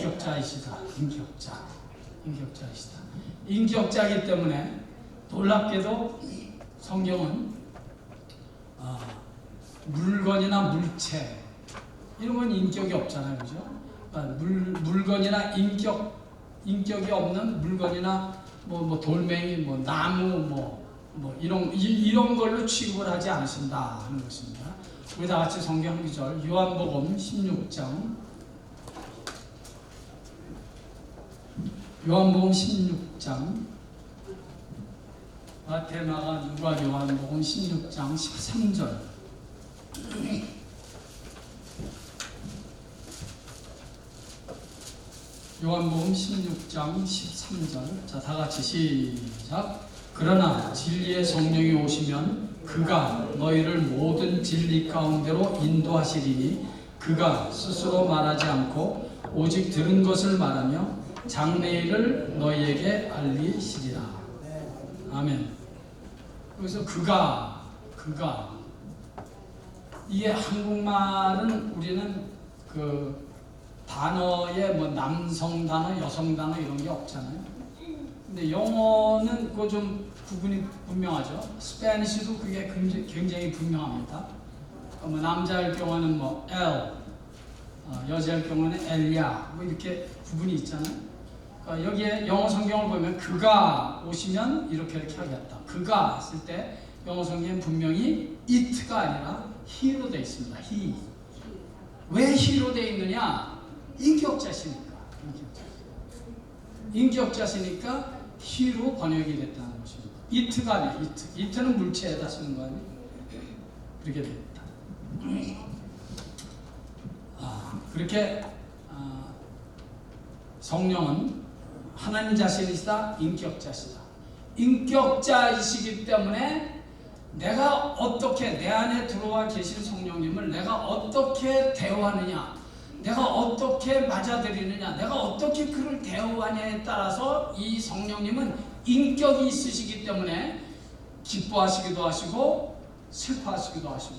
인격자이시다. 인격자이시다. 인격자이기 때문에 놀랍게도 성경은 물건이나 물체 이런 건 인격이 없잖아요, 그죠? 물건이나 인격이 없는 물건이나 뭐 돌멩이, 뭐 나무, 뭐 이런 걸로 취급을 하지 않으신다 하는 것입니다. 우리 다 같이 성경 한 구절, 요한복음 16장. 요한복음 16장. 마태, 마가, 누가, 요한복음 16장 13절. 요한복음 16장 13절. 자, 다 같이 시작. 그러나 진리의 성령이 오시면 그가 너희를 모든 진리 가운데로 인도하시리니 그가 스스로 말하지 않고 오직 들은 것을 말하며 장래일을 너희에게 알리시리라. 아멘. 그래서 그가 이게 한국말은 우리는 그 단어에 뭐 남성 단어, 여성 단어 이런 게 없잖아요. 근데 영어는 그거 좀 구분이 분명하죠. 스페니쉬도 그게 굉장히 분명합니다. 뭐 남자일 경우는 뭐 L, 여자일 경우는 엘야 뭐 이렇게 구분이 있잖아요. 그러니까 여기에 영어 성경을 보면 그가 오시면 이렇게 하겠다. 그가 했을 때 영어 성경은 분명히 it가 아니라 he로 되어 있습니다. he. 왜 he로 되어 있느냐? 인격자시니까. 인격자시니까 he로 번역이 됐다는 것입니다. it가 아니에요. it는 물체에다 쓰는 거 아니에요? 그렇게 됩니다. 그렇게 성령은 하나님 자신이시다, 인격자시다. 인격자이시기 때문에 내가 어떻게 내 안에 들어와 계신 성령님을 내가 어떻게 대우하느냐, 내가 어떻게 맞아들이느냐, 내가 어떻게 그를 대우하냐에 따라서 이 성령님은 인격이 있으시기 때문에 기뻐하시기도 하시고 슬퍼하시기도 하시고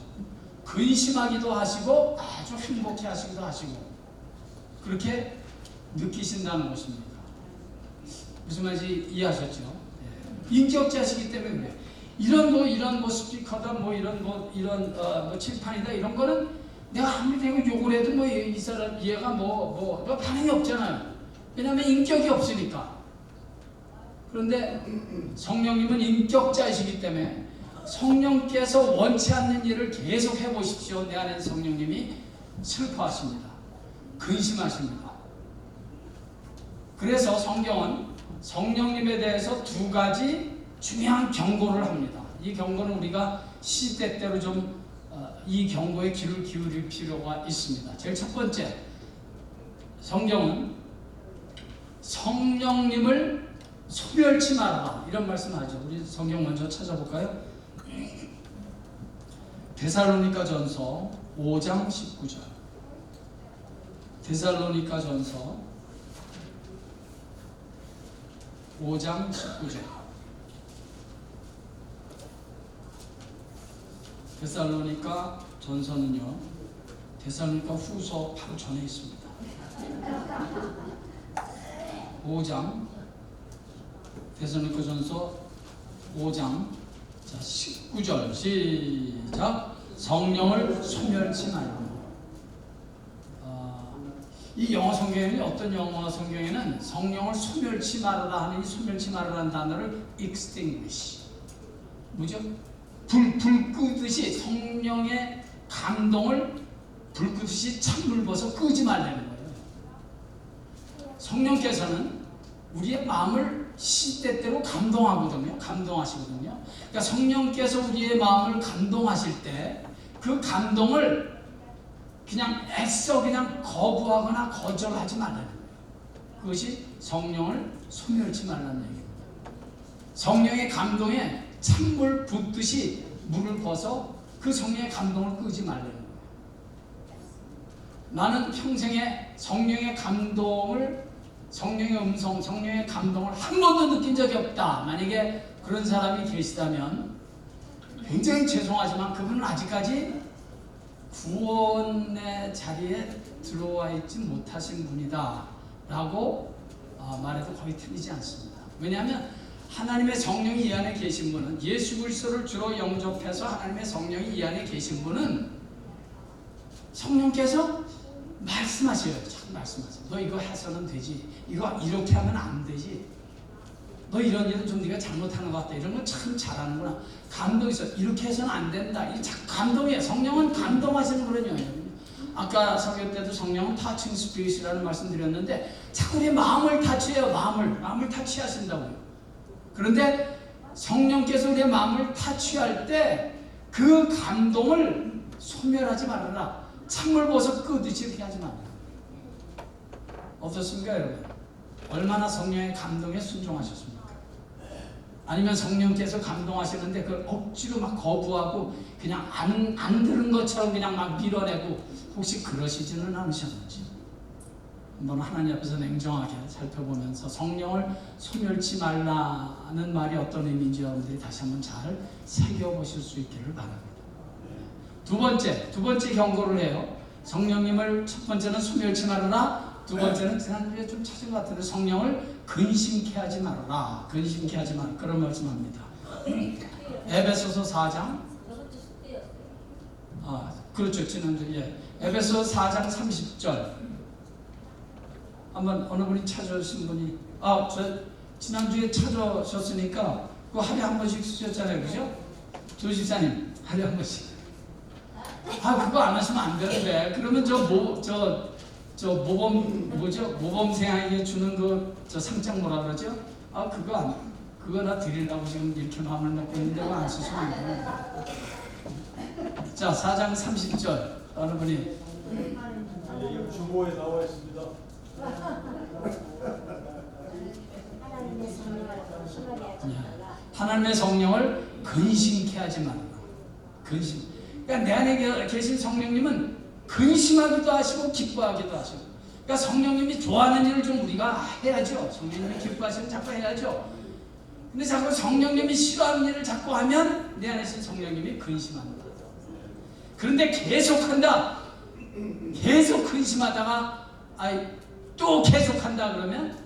근심하기도 하시고 아주 행복해 하시기도 하시고 그렇게 느끼신다는 것입니다. 무슨 말인지 이해하셨죠? 인격자시기 때문에 그래. 이런 뭐 스피커다 이런 칠판이다 이런 거는 내가 아무리 되고 욕을 해도 뭐 이 사람 얘가 뭐 반응이 없잖아요. 왜냐하면 인격이 없으니까. 그런데 성령님은 인격자이시기 때문에 성령께서 원치 않는 일을 계속 해보십시오. 내 안에 성령님이 슬퍼하십니다. 근심하십니다. 그래서 성경은 성령님에 대해서 두 가지 중요한 경고를 합니다. 이 경고는 우리가 시대때로 좀 이 경고에 귀를 기울일 필요가 있습니다. 제일 첫 번째, 성경은 성령님을 소멸치 말아라 이런 말씀하죠. 우리 성경 먼저 찾아볼까요? 데살로니가전서 5장 19절. 데살로니가전서 5장 19절. 데살로니가 전서는요, 데살로니가 후서 바로 전에 있습니다. 5장, 데살로니가 전서 5장 19절 시작. 성령을 소멸치 말고. 이 영어 성경에는 어떤 영어 성경에는 성령을 소멸치 말아라 하는 이 소멸치 말아라는 단어를 extinguish. 뭐죠? 불 끄듯이 성령의 감동을 불 끄듯이 찬물 부어서 끄지 말라는 거예요. 성령께서는 우리의 마음을 시때때로 감동하거든요. 감동하시거든요. 그러니까 성령께서 우리의 마음을 감동하실 때 그 감동을 그냥 애써 그냥 거부하거나 거절하지 말라는 거예요. 그것이 성령을 소멸치 말라는 얘기입니다. 성령의 감동에 찬물 붓듯이 물을 부어서 그 성령의 감동을 끄지 말라는 거예요. 나는 평생에 성령의 감동을, 성령의 음성, 성령의 감동을 한 번도 느낀 적이 없다. 만약에 그런 사람이 계시다면 굉장히 죄송하지만 그분은 아직까지 구원의 자리에 들어와 있지 못하신 분이다 라고 말해도 거의 틀리지 않습니다. 왜냐하면 하나님의 성령이 이 안에 계신 분은, 예수 그리스도를 주로 영접해서 하나님의 성령이 이 안에 계신 분은 성령께서 말씀하셔요. 자꾸 말씀하세요. 너 이거 해서는 되지. 이거 이렇게 하면 안 되지. 너 이런 일은 좀 네가 잘못하는 것 같다. 이런 건 참 잘하는구나. 감동이 있어. 이렇게 해서는 안 된다. 이게 감동이에요. 성령은 감동하시는 그런 영이에요. 아까 설교 때도 성령은 타칭 스피릿이라는 말씀 드렸는데 자꾸 우리 마음을 타치해요. 마음을 타치하신다고요. 그런데 성령께서 우리의 마음을 타치할 때 그 감동을 소멸하지 말아라. 찬물 부어서 끄듯이 이렇게 하지 말아라. 어떻습니까 여러분? 얼마나 성령의 감동에 순종하셨습니까? 아니면 성령께서 감동하시는데 그걸 억지로 막 거부하고 그냥 안 들은 것처럼 그냥 막 밀어내고 혹시 그러시지는 않으셨는지 한번 하나님 앞에서 냉정하게 살펴보면서 성령을 소멸치 말라는 말이 어떤 의미인지 여러분들이 다시 한번 잘 새겨보실 수 있기를 바랍니다. 두 번째 경고를 해요. 성령님을 첫 번째는 소멸치 말아라. 두 번째는 지난주에 좀 찾은 것 같은데 성령을 근심케 하지 말아라. 근심케 하지 말아라. 그런 말씀합니다. 에베소서 4장 그렇죠. 지난주에 에베소 4장 30절 한번 어느 분이 찾아오신 분이 저 지난주에 찾아오셨으니까 그거 하루에 한 번씩 쓰셨잖아요. 그죠? 조집사님 하루에 한 번씩 그거 안 하시면 안 되는데 그러면 모범생에게 주는 저 상장 뭐라 그러죠? 그거 나 드리려고 지금 이렇게 마음을 먹고 있는데 왜 안 쓰시면 안 돼요? 자, 4장 30절 어느 분이 주보에 나와 있습니다. 하나님의 성령을 근심케 하지 말아라. 근심. 그러니까 내 안에 계신 성령님은 근심하기도 하시고 기뻐하기도 하시고. 그러니까 성령님이 좋아하는 일을 좀 우리가 해야죠. 성령님이 기뻐하시면 자꾸 해야죠. 근데 자꾸 성령님이 싫어하는 일을 자꾸 하면 내 안에 계신 성령님이 근심한다. 그런데 계속한다. 계속 근심하다가 또 계속한다 그러면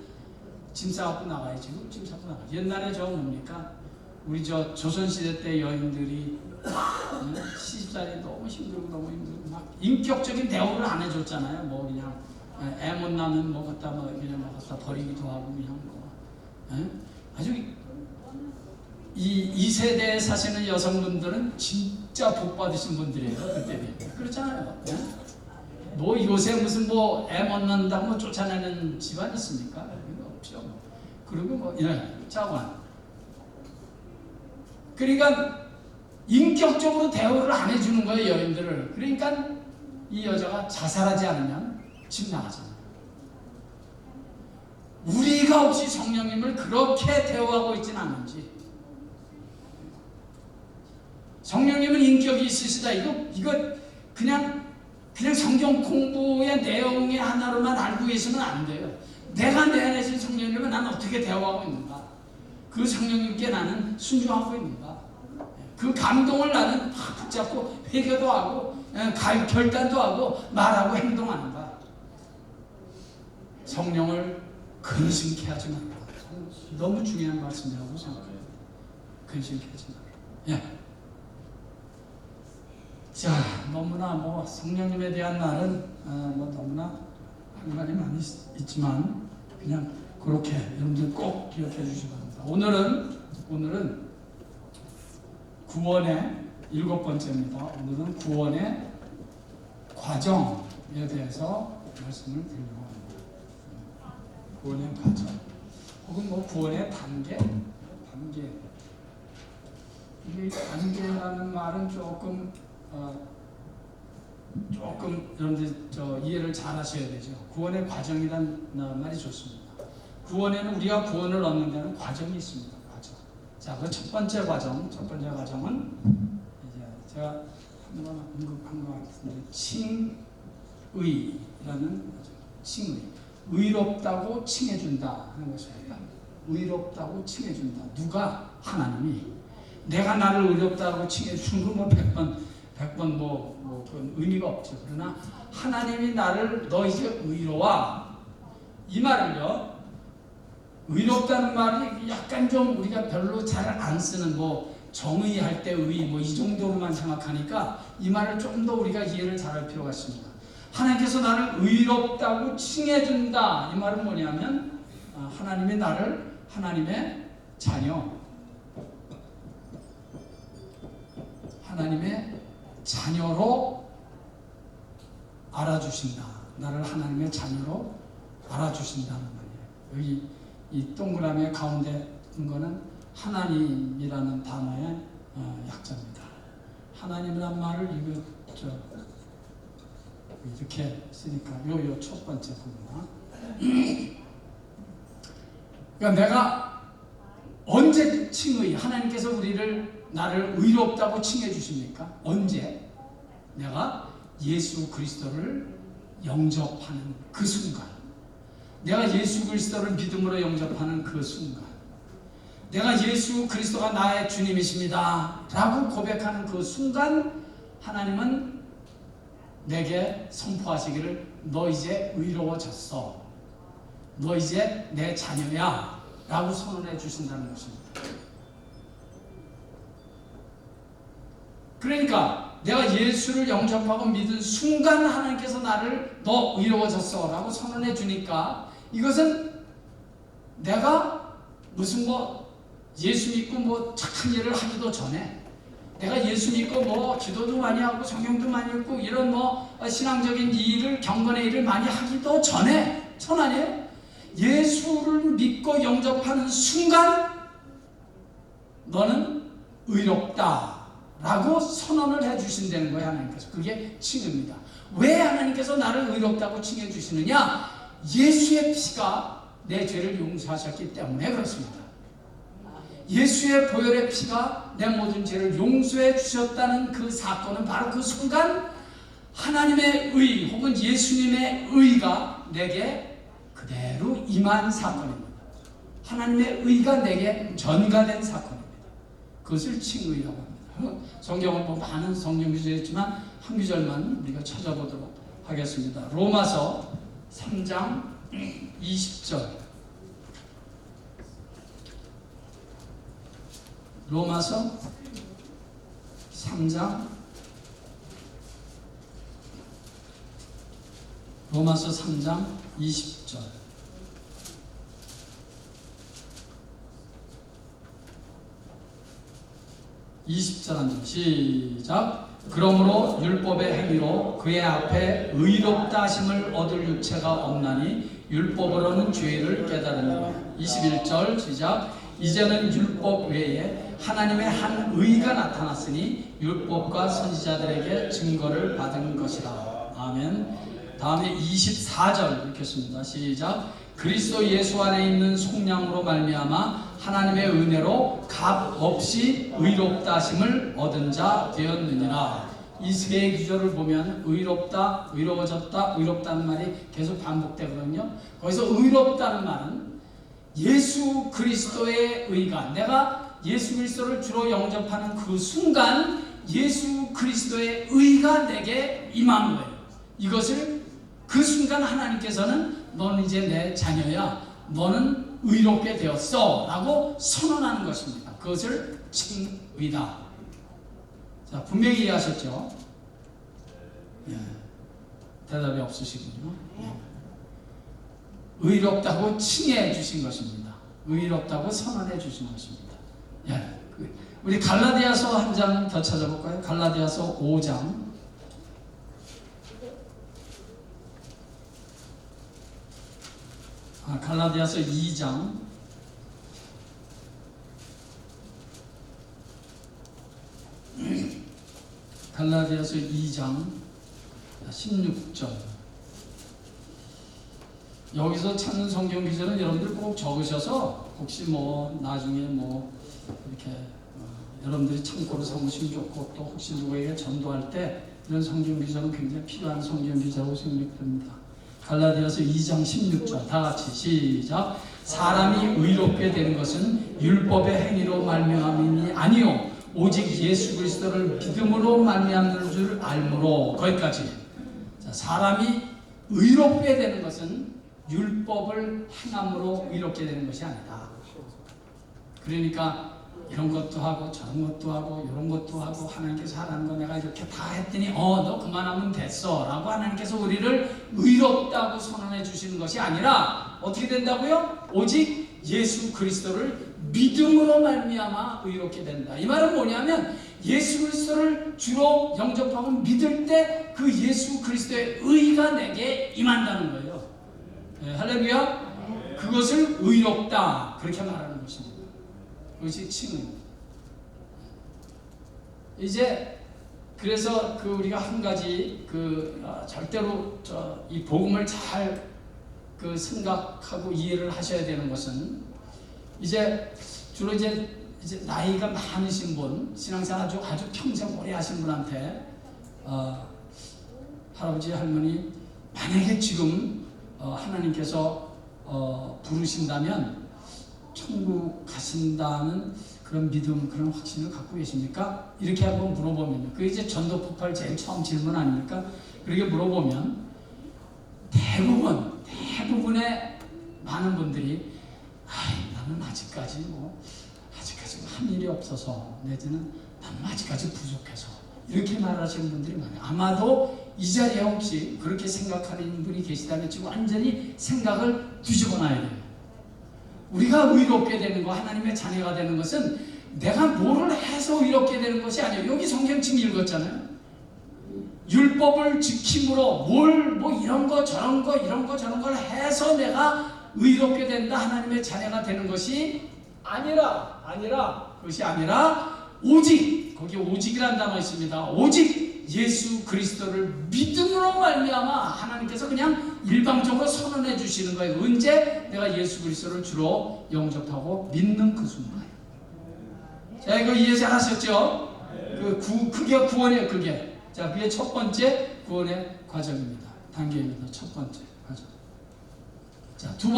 짐 싸갖고 나가야지. 짐 싸갖고 나가. 옛날에 뭡니까? 우리 조선시대 때 여인들이 시집살이 너무 힘들고 막 인격적인 대우를 안 해줬잖아요. 뭐 그냥 애 못 낳으면 그냥 갖다 버리기도 하고 그냥 아주 이 세대에 사시는 여성분들은 진짜 복 받으신 분들이에요. 그때는 그렇잖아요. 뭐 요새 무슨 애 못 낳는다고 쫓아내는 집안 있습니까? 없죠. 그리고 자관. 그러니까 인격적으로 대우를 안 해주는 거예요, 여인들을. 그러니까 이 여자가 자살하지 않으면 집 나가잖아요. 우리가 혹시 성령님을 그렇게 대우하고 있지는 않은지. 성령님은 인격이 있으시다. 이거 그냥 성경 공부의 내용의 하나로만 알고 계시면 안 돼요. 내가 내 안에 계신 성령님을 나는 어떻게 대화하고 있는가? 그 성령님께 나는 순종하고 있는가? 그 감동을 나는 붙잡고 회개도 하고 결단도 하고 말하고 행동하는가? 성령을 근심케 하지 말라. 너무 중요한 말씀이라고 생각해요. 근심케 하지 말라. 자, 너무나 성령님에 대한 말은 너무나 할 말이 많이 있지만 그냥 그렇게 여러분들 꼭 기억해 주시기 바랍니다. 오늘은 구원의 7번째입니다. 오늘은 구원의 과정에 대해서 말씀을 드리려고 합니다. 구원의 과정 혹은 구원의 단계. 이게 단계라는 말은 조금 여러분들 이해를 잘 하셔야 되죠. 구원의 과정이란 말이 좋습니다. 구원에는 우리가 구원을 얻는 데는 과정이 있습니다. 과정. 자, 그 첫 번째 과정은 이제 제가 한번 언급한 것 같은데 칭의라는 칭의. 의롭다고 칭해준다 하는 것입니다. 의롭다고 칭해준다. 누가? 하나님이. 내가 나를 의롭다고 칭해준 건 100번 그건 의미가 없죠. 그러나 하나님이 나를 너 이제 의로워. 이 말을요, 의롭다는 말이 약간 좀 우리가 별로 잘 안 쓰는 뭐 정의할 때 의 뭐 이 정도로만 생각하니까 이 말을 좀 더 우리가 이해를 잘할 필요가 있습니다. 하나님께서 나를 의롭다고 칭해준다. 이 말은 뭐냐면 하나님이 나를 하나님의 자녀, 하나님의 자녀로 알아주신다. 나를 하나님의 자녀로 알아주신다는 말이에요. 여기 이 동그라미 가운데 있는 거는 하나님이라는 단어의 약자입니다. 하나님이란 말을 이렇게 쓰니까 요 첫 번째 부분. 그러니까 내가 언제 칭의, 하나님께서 나를 의롭다고 칭해 주십니까? 언제? 내가 예수 그리스도를 영접하는 그 순간, 내가 예수 그리스도를 믿음으로 영접하는 그 순간, 내가 예수 그리스도가 나의 주님이십니다 라고 고백하는 그 순간 하나님은 내게 선포하시기를 너 이제 의로워졌어, 너 이제 내 자녀야 라고 선언해 주신다는 것입니다. 그러니까 내가 예수를 영접하고 믿은 순간 하나님께서 나를 너 의로워졌어 라고 선언해 주니까, 이것은 내가 무슨 예수 믿고 착한 일을 하기도 전에, 내가 예수 믿고 기도도 많이 하고 성경도 많이 읽고 이런 신앙적인 일을, 경건의 일을 많이 하기도 전에, 천하에 예수를 믿고 영접하는 순간 너는 의롭다 라고 선언을 해주신다는 거예요. 하나님께서. 그게 칭입니다. 왜 하나님께서 나를 의롭다고 칭해 주시느냐? 예수의 피가 내 죄를 용서하셨기 때문에 그렇습니다. 예수의 보혈의 피가 내 모든 죄를 용서해 주셨다는 그 사건은 바로 그 순간 하나님의 의 혹은 예수님의 의가 내게 그대로 임한 사건입니다. 하나님의 의가 내게 전가된 사건입니다. 그것을 칭의라고 합니다. 성경은 많은 성경 구절이 있지만 한 구절만 우리가 찾아보도록 하겠습니다. 로마서 3장 20절. 로마서 3장 20절. 한 절 시작. 그러므로 율법의 행위로 그의 앞에 의롭다 하심을 얻을 유체가 없나니 율법으로는 죄를 깨달으니라. 21절 시작. 이제는 율법 외에 하나님의 한 의가 나타났으니 율법과 선지자들에게 증거를 받은 것이라. 아멘. 다음에 24절 읽겠습니다. 시작. 그리스도 예수 안에 있는 속량으로 말미암아 하나님의 은혜로 값 없이 의롭다 하심을 얻은 자 되었느니라. 이 세 구절을 보면 의롭다, 의로워졌다, 의롭다는 말이 계속 반복되거든요. 거기서 의롭다는 말은 예수 그리스도의 의가, 내가 예수 그리스도를 주로 영접하는 그 순간 예수 그리스도의 의가 내게 임한 거예요. 이것을 그 순간 하나님께서는 너는 이제 내 자녀야, 너는 의롭게 되었어 라고 선언하는 것입니다. 그것을 칭의다. 자, 분명히 이해하셨죠? 예. 대답이 없으시군요. 예. 의롭다고 칭해 주신 것입니다. 의롭다고 선언해 주신 것입니다. 예. 우리 갈라디아서 한 장 더 찾아볼까요? 갈라디아서 5장. 갈라디아서 2장. 갈라디아서 2장 16절. 여기서 찾는 성경 기절은 여러분들 꼭 적으셔서 혹시 나중에 이렇게 여러분들이 참고로 삼으시면 좋고, 또 혹시 누구에게 전도할 때 이런 성경 기절은 굉장히 필요한 성경 기절이라고 생각됩니다. 갈라디아서 2장 16절 다 같이 시작. 사람이 의롭게 되는 것은 율법의 행위로 말미암음이 아니요 오직 예수 그리스도를 믿음으로 말미암는 줄 알므로. 거기까지. 자, 사람이 의롭게 되는 것은 율법을 행함으로 의롭게 되는 것이 아니다. 그러니까 이런 것도 하고 저런 것도 하고 이런 것도 하고 하나님께서 하라는 거 내가 이렇게 다 했더니 너 그만하면 됐어 라고 하나님께서 우리를 의롭다고 선언해 주시는 것이 아니라 어떻게 된다고요? 오직 예수 그리스도를 믿음으로 말미암아 의롭게 된다. 이 말은 뭐냐면 예수 그리스도를 주로 영접하고 믿을 때 그 예수 그리스도의 의가 내게 임한다는 거예요. 네, 할렐루야. 그것을 의롭다 그렇게 말하는 것입니다. 그것이 칭의입니다. 이제 그래서 우리가 한 가지 절대로 이 복음을 잘 생각하고 이해를 하셔야 되는 것은 이제 주로 이제 나이가 많으신 분, 신앙생활 아주 평생 오래 하신 분한테 할아버지 할머니 만약에 지금 하나님께서 부르신다면 천국 가신다는 그런 믿음, 그런 확신을 갖고 계십니까? 이렇게 한번 물어보면요. 그게 이제 전도폭발 제일 처음 질문 아닙니까? 그렇게 물어보면 대부분의 많은 분들이 나는 아직까지 한 일이 없어서 내지는 나는 아직까지 부족해서 이렇게 말하시는 분들이 많아요. 아마도 이 자리에 혹시 그렇게 생각하는 분이 계시다면 지금 완전히 생각을 뒤집어놔야 돼요. 우리가 의롭게 되는 거, 하나님의 자녀가 되는 것은 내가 뭐를 해서 의롭게 되는 것이 아니에요. 여기 성경 지금 읽었잖아요. 율법을 지킴으로 이런 거 저런 거 저런 걸 해서 내가 의롭게 된다, 하나님의 자녀가 되는 것이 아니라 그것이 아니라 오직, 거기 오직이라는 단어 있습니다. 오직 예수 그리스도를 믿음으로 말미암아 하나님께서 그냥 일방적으로 선언해 주시는 거예요. 언제? 내가 예수 그리스도를 주로 영접하고 믿는 그 순간. 자, 이거 이해 잘 하셨죠? 그게 구원이에요. 그게. 자, 그게 첫 번째 구원의 과정입니다. 단계입니다. 첫 번째 과정. 자, 두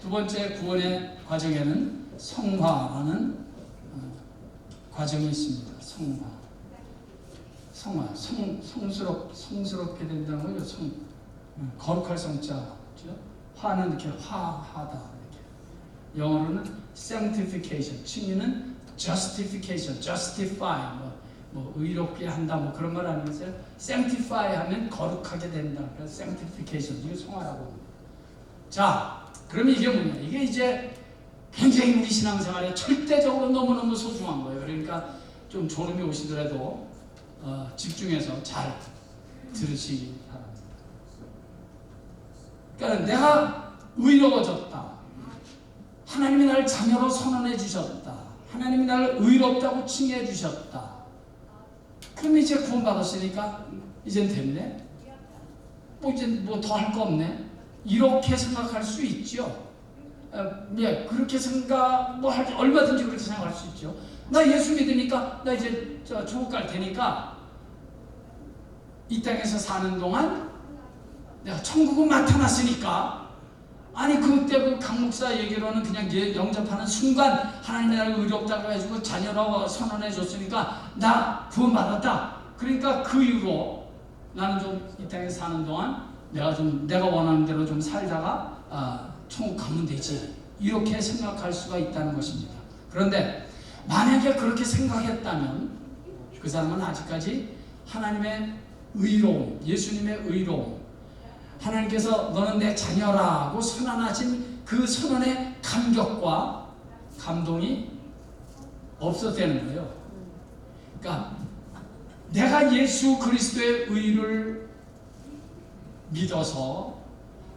번째 구원의 과정에는 성화라는 과정이 있습니다. 성스럽게 된다는 거죠. 거룩할 성자, 그렇죠? 화는 이렇게 화하다. 이렇게. 영어로는 sanctification, 칭의는 justification, justify, 의롭게 한다, 그런 말 아니겠어요? sanctify 하면 거룩하게 된다. 그래서 sanctification, 이게 성화라고 합니다. 자, 그러면 이게 뭐냐? 이게 이제 굉장히 우리 신앙생활에 절대적으로 너무너무 소중한 거예요. 그러니까 좀 졸음이 오시더라도 집중해서 잘 들으시기 바랍니다. 그러니까 내가 의로워졌다. 하나님이 나를 자녀로 선언해 주셨다. 하나님이 나를 의롭다고 칭해 주셨다. 그럼 이제 구원받았으니까 이젠 됐네? 이제 더 할 거 없네? 이렇게 생각할 수 있죠. 그렇게 얼마든지 그렇게 생각할 수 있죠. 나 예수 믿으니까 나 이제 천국 갈 테니까 이 땅에서 사는 동안 내가 천국은 나타났으니까 그때 강 목사 얘기로는 그냥 영접하는 순간 하나님이 나를 의롭다고 해주고 자녀라고 선언해 줬으니까 나 구원받았다. 그러니까 그 이후로 나는 좀 이 땅에 사는 동안 내가 원하는 대로 좀 살다가 천국 가면 되지, 이렇게 생각할 수가 있다는 것입니다. 그런데 만약에 그렇게 생각했다면 그 사람은 아직까지 하나님의 의로움, 예수님의 의로움, 하나님께서 너는 내 자녀라고 선언하신 그 선언의 감격과 감동이 없었다는 거예요. 그러니까 내가 예수 그리스도의 의를 믿어서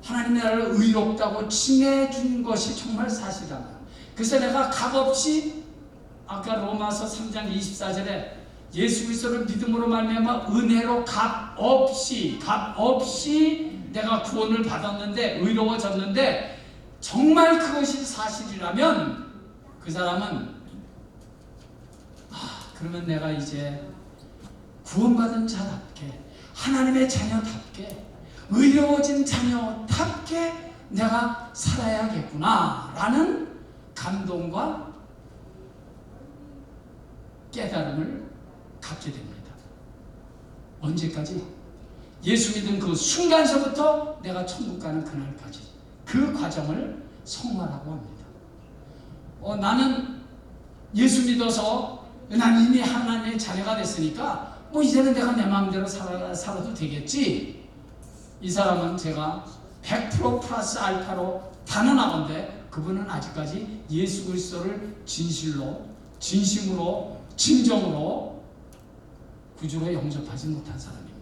하나님이 나를 의롭다고 칭해 준 것이 정말 사실이잖아요. 그래서 내가 값없이 아까 로마서 3장 24절에 예수 그리스도를 믿음으로 말미암아 은혜로 값없이 내가 구원을 받았는데, 의로워졌는데, 정말 그것이 사실이라면 그 사람은 그러면 내가 이제 구원받은 자답게, 하나님의 자녀답게, 의로워진 자녀답게 내가 살아야겠구나 라는 감동과 깨달음을 갖게 됩니다. 언제까지? 예수 믿은 그 순간서부터 내가 천국 가는 그날까지. 그 과정을 성화라고 합니다. 나는 예수 믿어서 난 이미 하나님의 자녀가 됐으니까 뭐 이제는 내가 내 마음대로 살아도 되겠지. 이 사람은 제가 100% 플러스 알파로 단언하건대 그분은 아직까지 예수 그리스도를 진실로, 진심으로, 진정으로 구주로 영접하지 못한 사람입니다.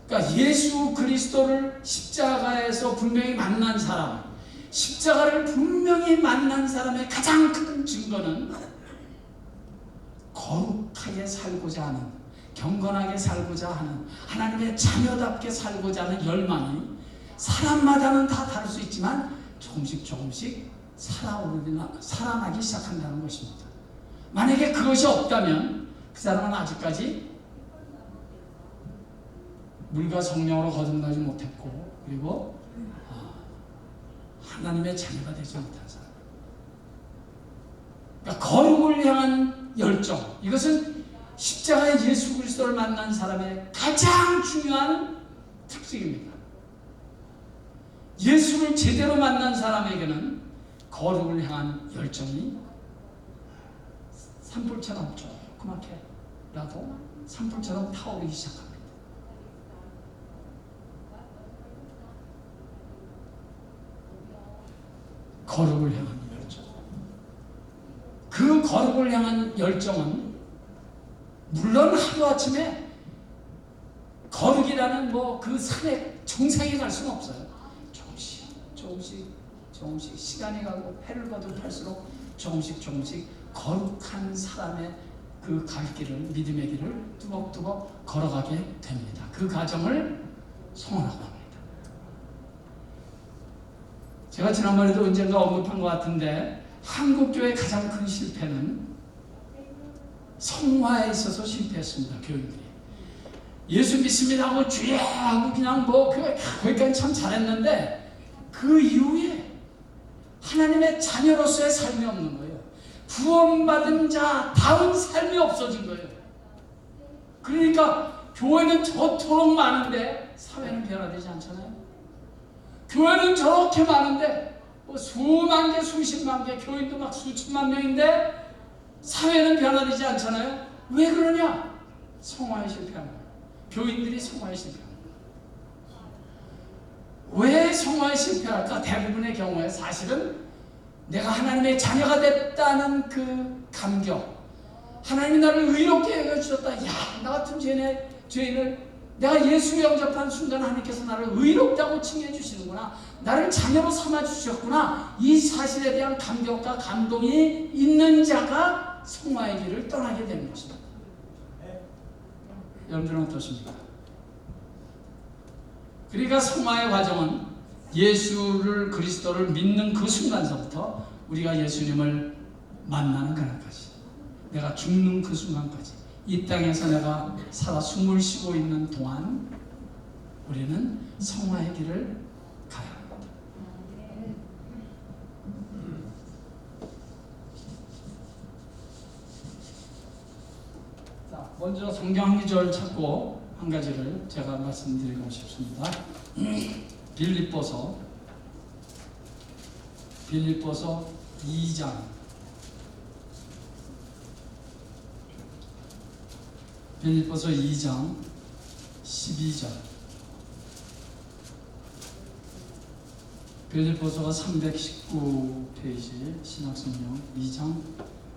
그러니까 예수 그리스도를 십자가에서 분명히 만난 사람, 십자가를 분명히 만난 사람의 가장 큰 증거는 거룩하게 살고자 하는, 경건하게 살고자 하는, 하나님의 자녀답게 살고자 하는 열망이 사람마다는 다 다를 수 있지만 조금씩 살아나기 시작한다는 것입니다. 만약에 그것이 없다면 그 사람은 아직까지 물과 성령으로 거듭나지 못했고, 그리고 하나님의 자녀가 되지 못한 사람. 그러니까 거룩을 향한 열정, 이것은 십자가의 예수 그리스도를 만난 사람의 가장 중요한 특징입니다. 예수를 제대로 만난 사람에게는 거룩을 향한 열정이 산불처럼 조그맣게라도 산불처럼 타오르기 시작합니다. 거룩을 향한 열정. 그 거룩을 향한 열정은 물론 하루아침에 거룩이라는 그 산에 정상에 갈 수는 없어요. 조금씩 시간이 가고 해를 거듭할수록 조금씩 거룩한 사람의 그 갈 길을, 믿음의 길을 뚜벅뚜벅 걸어가게 됩니다. 그 과정을 성화라고 합니다. 제가 지난번에도 언젠가 언급한 것 같은데 한국교회의 가장 큰 실패는 성화에 있어서 실패했습니다. 교인들이 예수 믿습니다 하고 주여 하고 그냥 거기까지 참 잘했는데 그 이후에 하나님의 자녀로서의 삶이 없는 거예요. 구원받은 자다운 삶이 없어진 거예요. 그러니까 교회는 저토록 많은데 사회는 변화되지 않잖아요. 교회는 저렇게 많은데 수만 개, 수십만 개, 교인도 막 수천만 명인데 사회는 변화되지 않잖아요. 왜 그러냐? 성화에 실패한 거예요. 교인들이 성화에 실패한 거예요. 왜 성화에 실패할까? 대부분의 경우에 사실은 내가 하나님의 자녀가 됐다는 그 감격, 하나님이 나를 의롭게 여겨주셨다. 야, 나 같은 죄인을 내가 예수 영접한 순간 하나님께서 나를 의롭다고 칭해 주시는구나, 나를 자녀로 삼아 주셨구나, 이 사실에 대한 감격과 감동이 있는 자가 성화의 길을 떠나게 되는 것입니다. 여러분들은 어떠십니까? 그러니까 성화의 과정은 예수를 그리스도를 믿는 그 순간서부터 우리가 예수님을 만나는 그날까지, 내가 죽는 그 순간까지, 이 땅에서 내가 살아 숨을 쉬고 있는 동안 우리는 성화의 길을 가야 합니다. 자, 먼저 성경 한 구절 찾고 한 가지를 제가 말씀드리고 싶습니다. 빌립보서 2장 12절. 빌립보서가 319페이지 신약성경 2장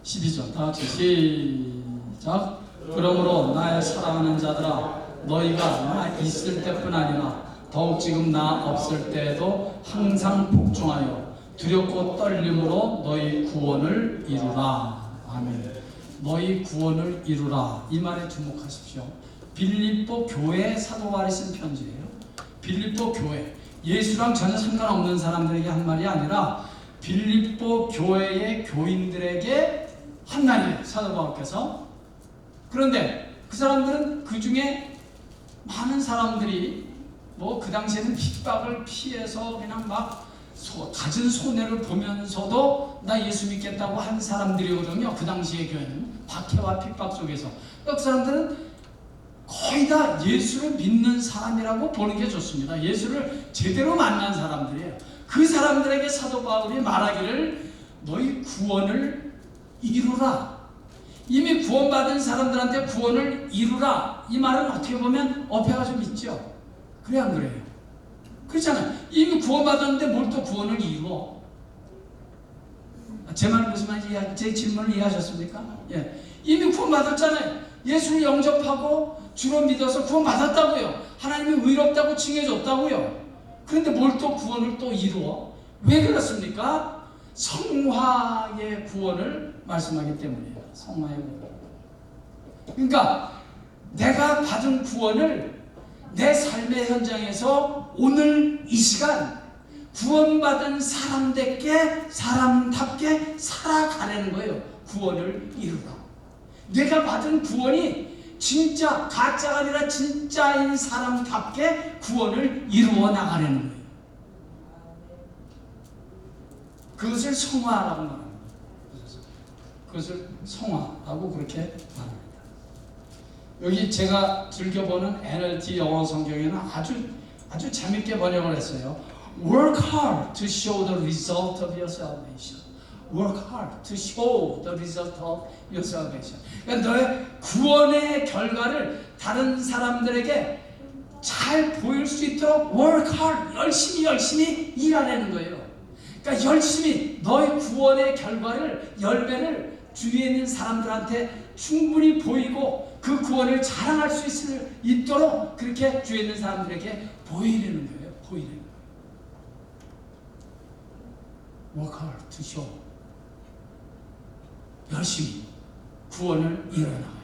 12절. 다 같이 시작. 그러므로 나의 사랑하는 자들아, 너희가 나 있을 때뿐 아니라 더욱 지금 나 없을 때에도 항상 복종하여 두렵고 떨림으로 너희 구원을 이루라. 아멘. 너희 구원을 이루라. 이 말에 주목하십시오. 빌립보 교회의 사도 바울이 쓴 편지예요. 빌립보 교회, 예수랑 전혀 상관없는 사람들에게 한 말이 아니라 빌립보 교회의 교인들에게 한 말이에요, 사도 바울께서. 그런데 그 사람들은 그 중에 많은 사람들이 그 당시에는 핍박을 피해서 그냥 막 갖은 손해를 보면서도 나 예수 믿겠다고 한 사람들이거든요. 그 당시의 교회는 박해와 핍박 속에서. 그 사람들은 거의 다 예수를 믿는 사람이라고 보는 게 좋습니다. 예수를 제대로 만난 사람들이에요. 그 사람들에게 사도 바울이 말하기를 너희 구원을 이루라. 이미 구원받은 사람들한테 구원을 이루라. 이 말은 어떻게 보면 어폐가 좀 있죠. 그래 안 그래요? 그렇잖아요. 이미 구원받았는데 뭘 또 구원을 이루어? 제 말 무슨 말인지 제 질문을 이해하셨습니까? 예. 이미 구원받았잖아요. 예수를 영접하고 주로 믿어서 구원받았다고요. 하나님이 의롭다고 칭해줬다고요. 그런데 뭘 또 구원을 또 이루어? 왜 그렇습니까? 성화의 구원을 말씀하기 때문이에요. 성화의 구원. 그러니까 내가 받은 구원을 내 삶의 현장에서 오늘 이 시간 구원받은 사람답게 살아가는 거예요. 구원을 이루라. 내가 받은 구원이 진짜 가짜가 아니라 진짜인 사람답게 구원을 이루어 나가려는 거예요. 그것을 성화라고 말합니다. 그것을 성화라고 그렇게 말합니다. 여기 제가 즐겨보는 NLT 영어 성경에는 아주 재밌게 번역을 했어요. Work hard to show the result of your salvation. Work hard to show the result of your salvation. 그러니까 너의 구원의 결과를 다른 사람들에게 잘 보일 수 있도록 work hard, 열심히 일하라는 거예요. 그러니까 열심히 너의 구원의 결과를, 열매를 주위에 있는 사람들한테 충분히 보이고 그 구원을 자랑할 수 있도록 그렇게 주위에 있는 사람들에게 보이려는 거예요. 보이려는 거예요. Work hard to show. 열심히 구원을 이뤄나가요.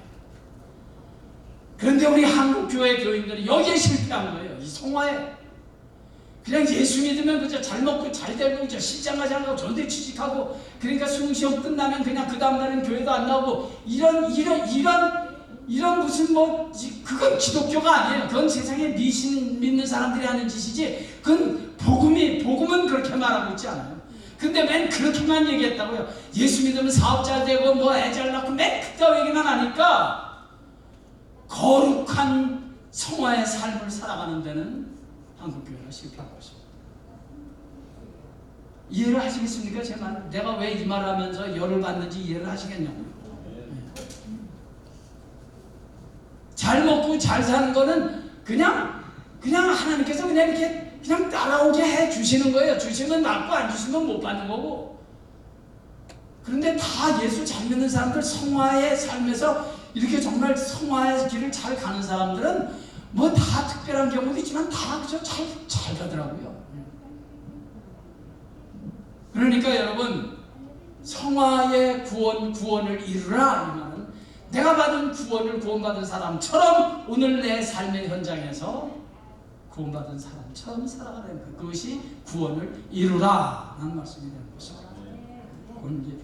그런데 우리 한국교회 교인들이 여기에 실패한 거예요. 이 성화에. 그냥 예수 믿으면 그저 잘 먹고 잘 되고 그저 시장 가지 않고 전대 취직하고 그러니까 수능시험 끝나면 그냥 그 다음날은 교회도 안 나오고 이런 무슨 그건 기독교가 아니에요. 그건 세상에 미신 믿는 사람들이 하는 짓이지. 그건 복음은 그렇게 말하고 있지 않아요. 근데 맨 그렇게만 얘기했다고요. 예수 믿으면 사업 잘 되고 애 잘 낳고 맨 그따위 얘기만 하니까 거룩한 성화의 삶을 살아가는 데는 한국교회가 실패한 것입니다. 이해를 하시겠습니까? 제 말. 내가 왜 이 말을 하면서 열을 받는지 이해를 하시겠냐고요. 잘 먹고 잘 사는 거는 그냥 하나님께서 그냥 이렇게 그냥 따라오게 해 주시는 거예요. 주시면 받고 안 주시면 못 받는 거고. 그런데 다 예수 잘 믿는 사람들, 성화의 삶에서 이렇게 정말 성화의 길을 잘 가는 사람들은 다 특별한 경우도 있지만 다 그저 잘 가더라고요. 그러니까 여러분, 성화의 구원을 이루라 이 말은 내가 받은 구원받은 사람처럼 오늘 내 삶의 현장에서 구원받은 사람처럼 살아가는 것. 그것이 구원을 이루라 라는 말씀이 되는 것입니다. 구원을 이루라.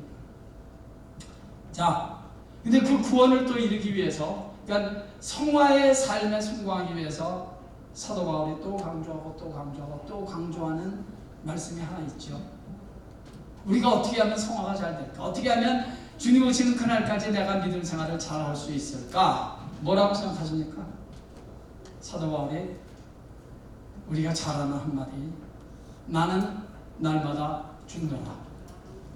자, 근데 그 구원을 또 이루기 위해서, 그러니까 성화의 삶에 성공하기 위해서 사도 바울이 또 강조하는 말씀이 하나 있죠. 우리가 어떻게 하면 성화가 잘 될까? 어떻게 하면 주님 오시는 그날까지 내가 믿음 생활을 잘 할 수 있을까? 뭐라고 생각하십니까? 사도 바울이 우리가 잘 아는 한마디, 나는 날마다 죽노라.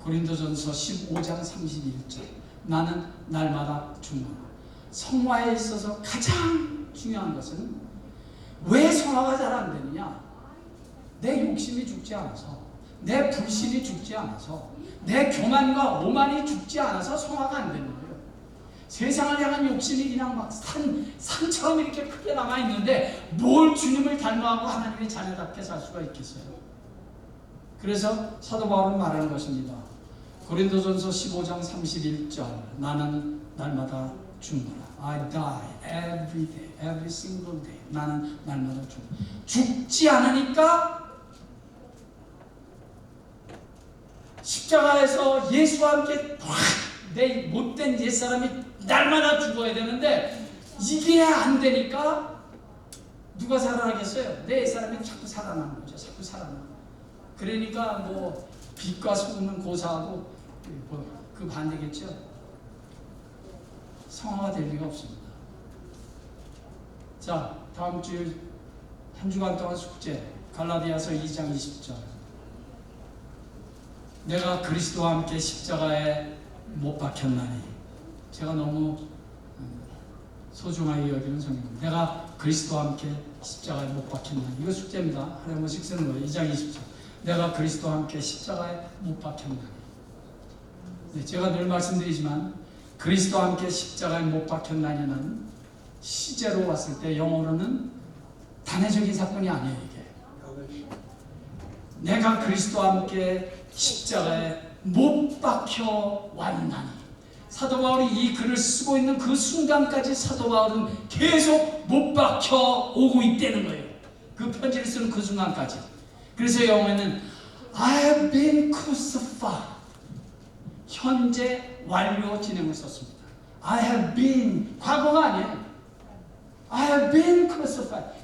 고린도전서 15장 31절, 나는 날마다 죽노라. 성화에 있어서 가장 중요한 것은 왜 성화가 잘 안 되느냐? 내 욕심이 죽지 않아서, 내 불신이 죽지 않아서, 내 교만과 오만이 죽지 않아서 성화가 안 되는 거예요. 세상을 향한 욕심이 그냥 막 산처럼 이렇게 크게 남아있는데 뭘 주님을 닮아하고 하나님의 자녀답게 살 수가 있겠어요? 그래서 사도 바울은 말하는 것입니다. 고린도전서 15장 31절, 나는 날마다 죽노라. I die every day, every single day. 나는 날마다 죽지 않으니까 십자가에서 예수와 함께 내 못된 옛사람이 날마다 죽어야 되는데 이게 안 되니까 누가 살아나겠어요? 내 옛사람이 자꾸 살아나는 거죠. 자꾸 살아나. 그러니까 빛과 소금은 고사하고 그 반대겠죠. 성화가 될 리가 없습니다. 자, 다음 주 한 주간 동안 숙제 갈라디아서 2장 20절. 내가 그리스도와 함께 십자가에 못 박혔나니. 제가 너무 소중하게 여기는 성경입니다. 내가 그리스도와 함께 십자가에 못 박혔나니. 이거 숙제입니다. 하루에 한 번씩 쓰는 거예요. 2장 20절. 내가 그리스도와 함께 십자가에 못 박혔나니. 네, 제가 늘 말씀드리지만 그리스도와 함께 십자가에 못 박혔나니는 시제로 봤을 때 영어로는 단회적인 사건이 아니에요. 이게 내가 그리스도와 함께 십자가에 못 박혀 왔나니. 사도 바울이 이 글을 쓰고 있는 그 순간까지 사도 바울은 계속 못 박혀 오고 있다는 거예요. 그 편지를 쓰는 그 순간까지. 그래서 영어에는 I have been crucified, 현재 완료 진행을 썼습니다. I have been, 과거가 아니에요. I have been crucified.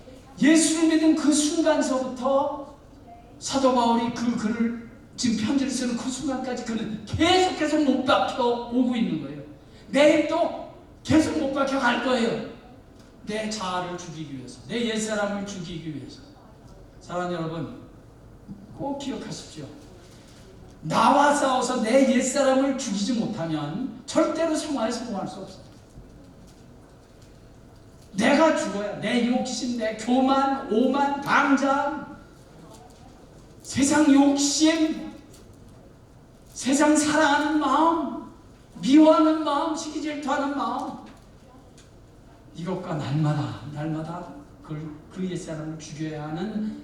예수를 믿은 그 순간서부터 사도 바울이 그 글을 지금 편지를 쓰는 그 순간까지 그는 계속해서 못 박혀 오고 있는 거예요. 내일도 계속 못 박혀 갈 거예요. 내 자아를 죽이기 위해서, 내 옛사람을 죽이기 위해서. 사랑하는 여러분, 꼭 기억하십시오. 나와 싸워서 내 옛사람을 죽이지 못하면 절대로 성화에 성공할 수 없어요. 내가 죽어야 내 욕심, 내 교만, 오만, 방장, 세상 욕심, 세상 사랑하는 마음, 미워하는 마음, 시기질투하는 마음, 이것과 날마다 그 옛사람을 죽여야 하는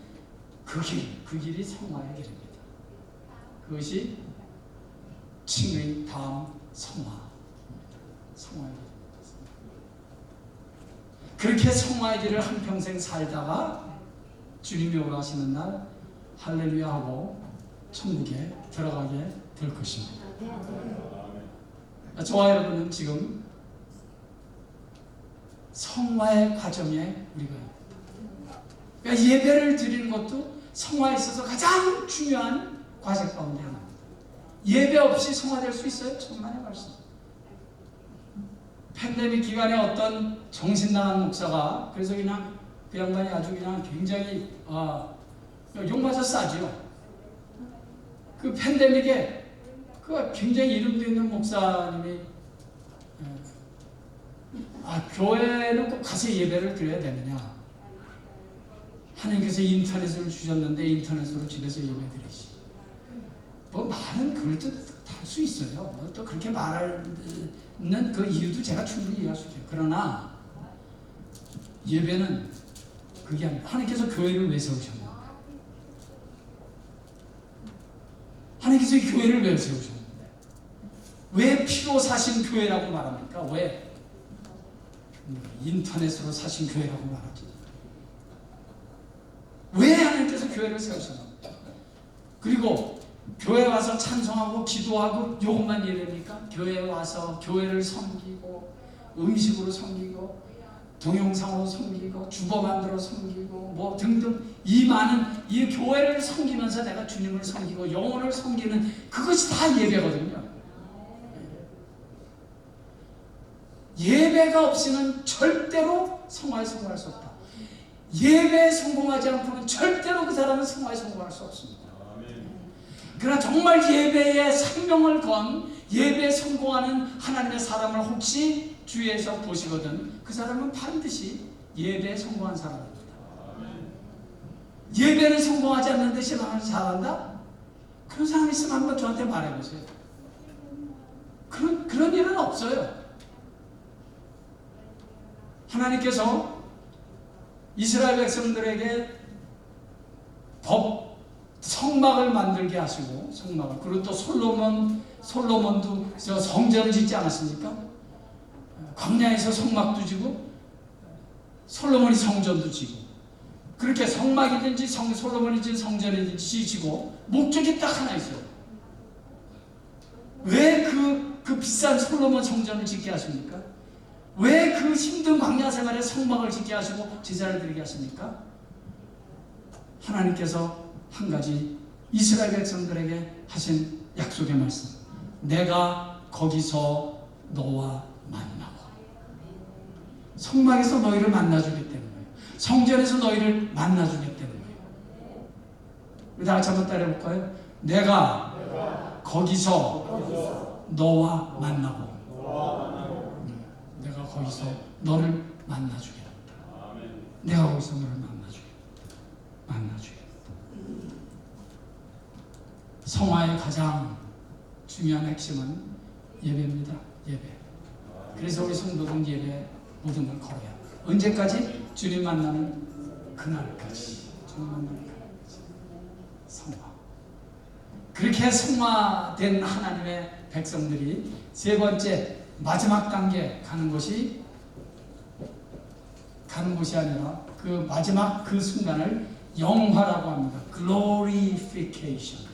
그 길이 성화의 길입니다. 그것이 칭의 다음 성화의 길입니다. 그렇게 성화의 길을 한평생 살다가 주님이 오라시는 날 할렐루야 하고 천국에 들어가게 될 것입니다. 저와 여러분은 지금 성화의 과정에 우리가 있습니다. 그러니까 예배를 드리는 것도 성화에 있어서 가장 중요한 과제 가운데 하나입니다. 예배 없이 성화될 수 있어요? 천만의 말씀. 팬데믹 기간에 어떤 정신나간 목사가, 그래서 그냥 그 양반이 아주 그냥 굉장히 욕마저 싸죠. 그 팬데믹에 그 굉장히 이름도 있는 목사님이 교회는 꼭 가서 예배를 드려야 되느냐. 하나님께서 인터넷을 주셨는데 인터넷으로 집에서 예배 드리시. 뭐 말은 그럴듯 할 수 있어요. 뭐 또 그렇게 말하는 그 이유도 제가 충분히 이해할 수 있어요. 그러나 예배는 그게 아니라 하나님께서 교회를 왜 세우셨는가? 하나님께서 이 교회를 왜 세우셨는데? 왜 피로 사신 교회라고 말합니까? 왜? 인터넷으로 사신 교회라고 말하지. 왜 하나님께서 교회를 세우셨는가? 그리고 교회 와서 찬송하고 기도하고 요것만 예배입니까? 교회에 와서 교회를 섬기고 음식으로 섬기고 동영상으로 섬기고 주보 만들어 섬기고 뭐 등등 이 많은 이 교회를 섬기면서 내가 주님을 섬기고 영혼을 섬기는 그것이 다 예배거든요. 예배가 없이는 절대로 성화에 성공할 수 없다. 예배에 성공하지 않고는 절대로 그 사람은 성화에 성공할 수 없습니다. 그러나 정말 예배에 생명을 건 예배에 성공하는 하나님의 사람을 혹시 주위에서 보시거든 그 사람은 반드시 예배에 성공한 사람입니다. 예배는 성공하지 않는데 신앙을 잘한다? 그런 사람 있으면 한번 저한테 말해보세요. 그런 일은 없어요. 하나님께서 이스라엘 백성들에게 성막을 만들게 하시고 성막을 그리고 또 솔로몬도 성전을 짓지 않았습니까? 광야에서 성막도 지고 솔로몬이 성전도 지고 그렇게 성막이든지 솔로몬이 진 성전이든지 지고 목적이 딱 하나 있어요. 왜 그 비싼 솔로몬 성전을 짓게 하십니까? 왜 그 힘든 광야 생활에 성막을 짓게 하시고 제사를 드리게 하십니까? 하나님께서 한 가지 이스라엘 백성들에게 하신 약속의 말씀. 내가 거기서 너와 만나고 성막에서 너희를 만나주기 때문에 성전에서 너희를 만나주겠다는 거예요. 우리 다 같이 한번 따라해볼까요? 내가 거기서 너와 만나고 내가 거기서 너를 만나주겠다. 내가 거기서 너를 만나주겠다. 성화의 가장 중요한 핵심은 예배입니다. 예배. 그래서 우리 성도들 예배 모든 걸 걸어야 합니다. 언제까지? 주님 만나는 그날까지. 주님 만나는 그날까지. 성화. 그렇게 성화된 하나님의 백성들이 세 번째 마지막 단계 가는 것이 아니라 그 마지막 그 순간을 영화라고 합니다. glorification.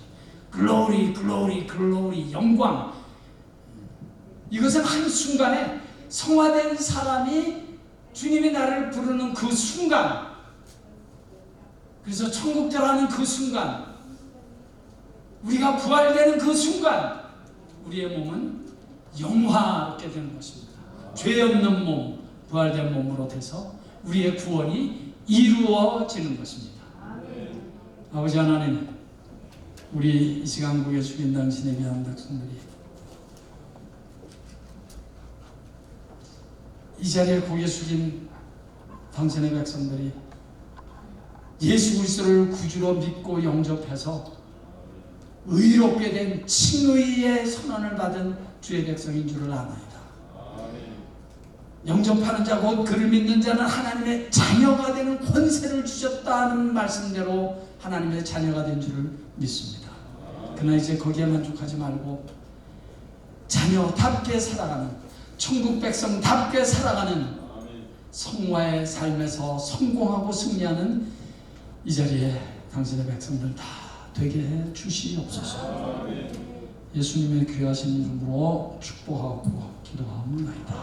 glory, 영광. 이것은 한순간에 성화된 사람이 주님이 나를 부르는 그 순간, 그래서 천국 들어가는 그 순간, 우리가 부활되는 그 순간 우리의 몸은 영화롭게 되는 것입니다. 죄 없는 몸, 부활된 몸으로 돼서 우리의 구원이 이루어지는 것입니다. 아버지 하나님, 우리 이 시간 고개 숙인 당신의 귀한 백성들이 이 자리에 고개 숙인 당신의 백성들이 예수 그리스도를 구주로 믿고 영접해서 의롭게 된 칭의의 선언을 받은 주의 백성인 줄을 아나이다. 영접하는 자 곧 그를 믿는 자는 하나님의 자녀가 되는 권세를 주셨다는 말씀대로 하나님의 자녀가 된 줄을 믿습니다. 그러나 이제 거기에 만족하지 말고 자녀답게 살아가는, 천국 백성답게 살아가는 성화의 삶에서 성공하고 승리하는 이 자리에 당신의 백성들 다 되게 해 주시옵소서. 예수님의 귀하신 이름으로 축복하고 기도하옵나이다.